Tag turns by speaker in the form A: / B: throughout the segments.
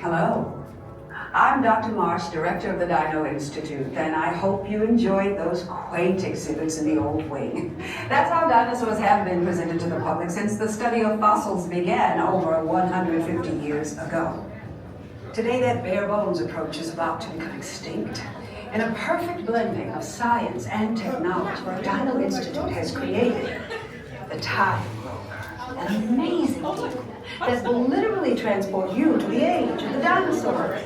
A: Hello, I'm Dr. Marsh, director of the Dino Institute, and I hope you enjoyed those quaint exhibits in the old wing. That's how dinosaurs have been presented to the public since the study of fossils began over 150 years ago. Today, that bare bones approach is about to become extinct. In a perfect blending of science and technology, the Dino Institute has created the Time Rover, an amazing vehicle that will literally transport you to the age of the dinosaurs.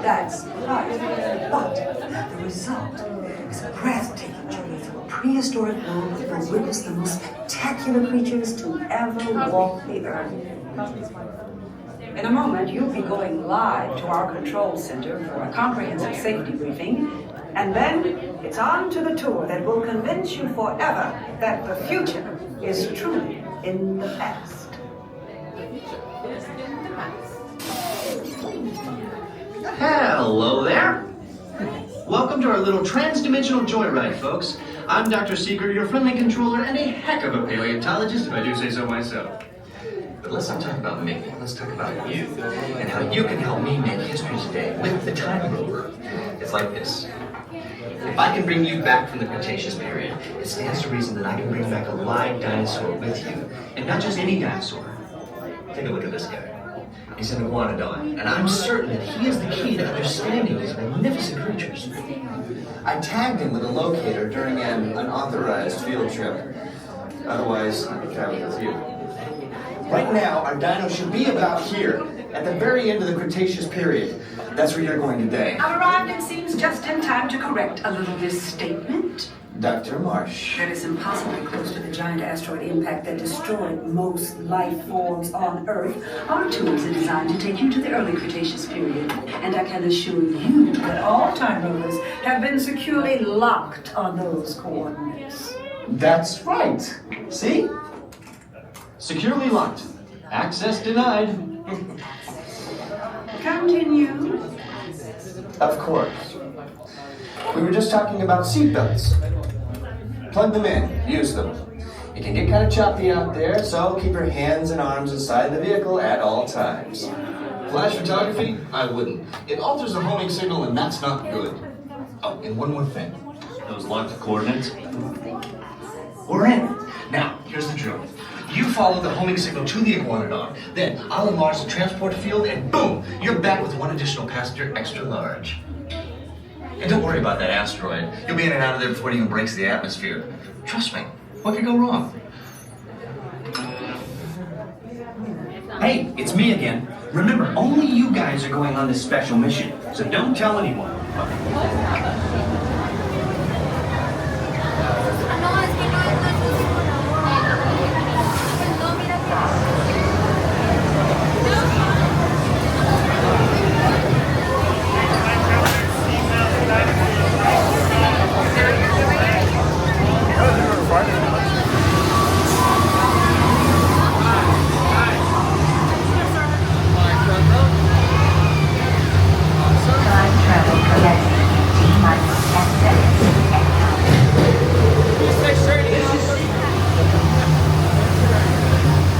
A: That's right. But the result is a breathtaking journey through a prehistoric world that will witness the most spectacular creatures to ever walk the earth. In a moment, you'll be going live to our control center for a comprehensive safety briefing, and then it's on to the tour that will convince you forever that the future is truly in the past.
B: Hello there. Welcome to our little trans-dimensional joyride, folks. I'm Dr. Seeger, your friendly controller, and a heck of a paleontologist, if I do say so myself. But let's not talk about me. Let's talk about you and how you can help me make history today with the Time Rover. It's like this. If I can bring you back from the Cretaceous period, it stands to reason that I can bring back a live dinosaur with you. And not just any dinosaur. Take a look at this guy. He's an Iguanodon, and I'm certain that he is the key to understanding these magnificent creatures.
C: I tagged him with a locator during an unauthorized field trip. Otherwise, I'd be traveling with you. Right now, our dino should be about here, at the very end of the Cretaceous period. That's where you're going today.
A: I've arrived, it seems, just in time to correct a little misstatement.
C: Dr. Marsh.
A: That is impossibly close to the giant asteroid impact that destroyed most life forms on Earth. Our tours are designed to take you to the early Cretaceous period, and I can assure you that all time rovers have been securely locked on those coordinates.
C: That's right. See?
B: Securely locked. Access denied.
A: Continue.
C: Of course. We were just talking about seatbelts. Plug them in, use them. It can get kind of choppy out there, so keep your hands and arms inside the vehicle at all times.
D: Flash photography? I wouldn't. It alters the homing signal, and that's not good. Oh, and one more thing.
B: Those locked coordinates.
D: We're in. Now, here's the drill. You follow the homing signal to the Iguanodon. Then I'll enlarge the transport field, and boom, you're back with one additional passenger extra large. And don't worry about that asteroid. You'll be in and out of there before it even breaks the atmosphere. Trust me, what could go wrong?
E: Hey, it's me again. Remember, only you guys are going on this special mission, so don't tell anyone.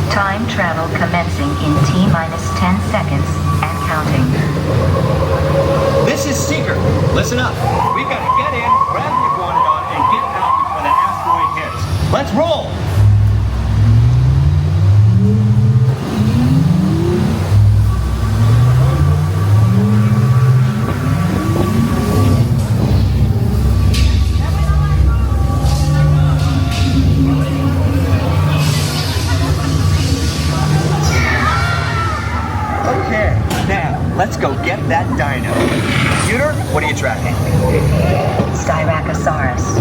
F: Time travel commencing in T-10 seconds and counting.
E: This is Seeker. Listen up. We've got to get in, grab the Iguanodon, and get out before the asteroid hits. Let's roll! Let's go get that dino. Computer, what are you tracking?
F: Styracosaurus.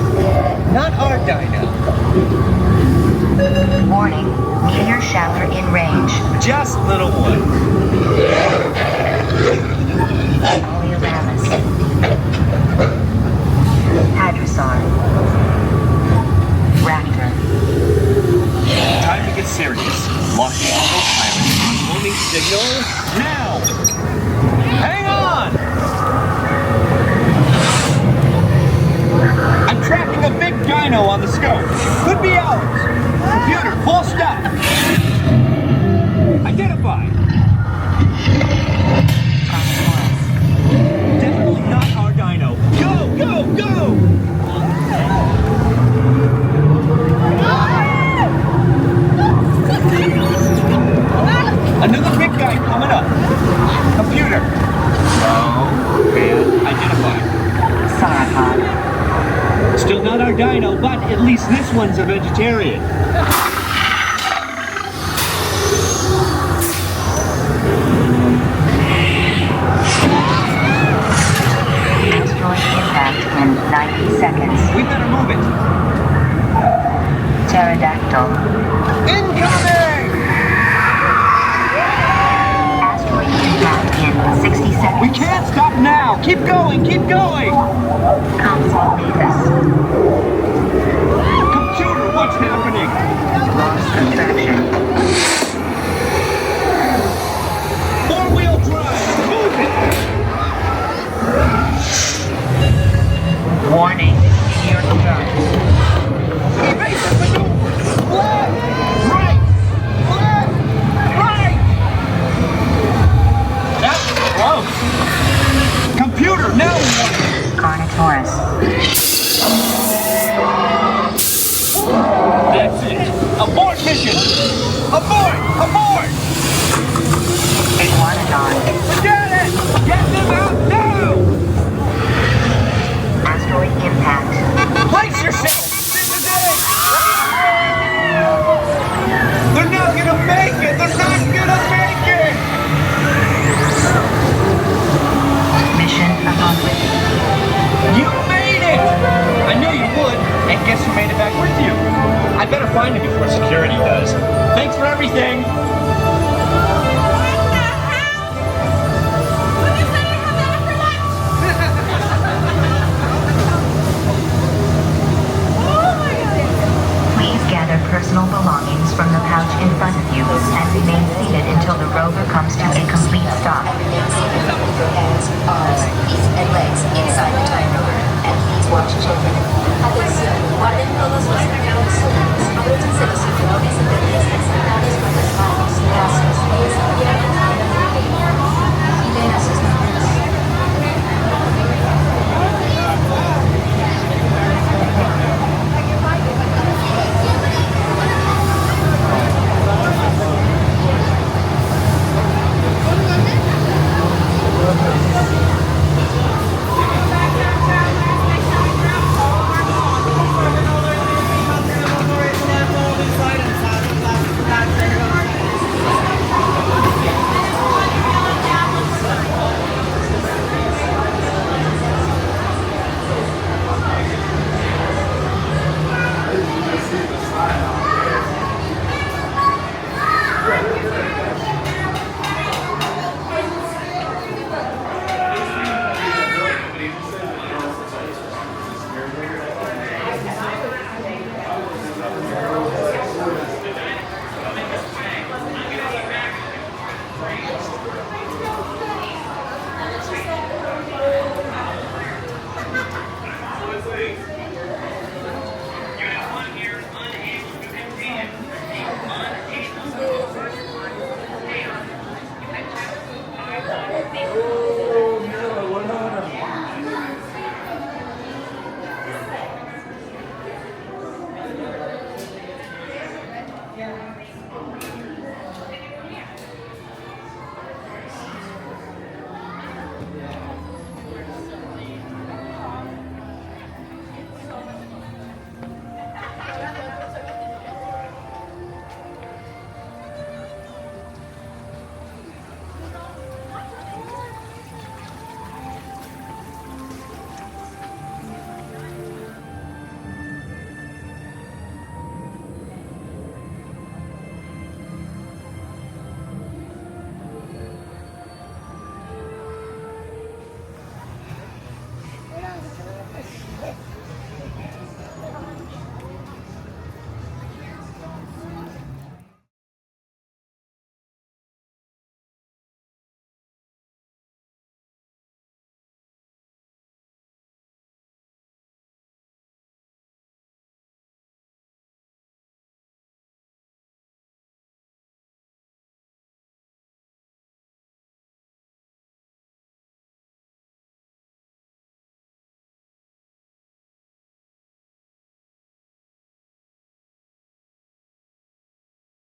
E: Not our dino.
F: Warning, meteor shower in range.
E: Just little one. homing signal now. Hang on! I'm tracking a big dino on the scope. Could be ours. Computer, full stop. Identified. Definitely not our dino. Go, go, go! Another big guy coming up. Computer. No. And identified.
F: Sauropod.
E: Still not our dino, but at least this one's a vegetarian.
F: Asteroid impact in 90 seconds.
E: We better move it.
F: Pterodactyl.
E: Incoming!
F: Asteroid impact in 60 seconds.
E: We can't stop now. Keep going, keep going.
F: Compsognathus.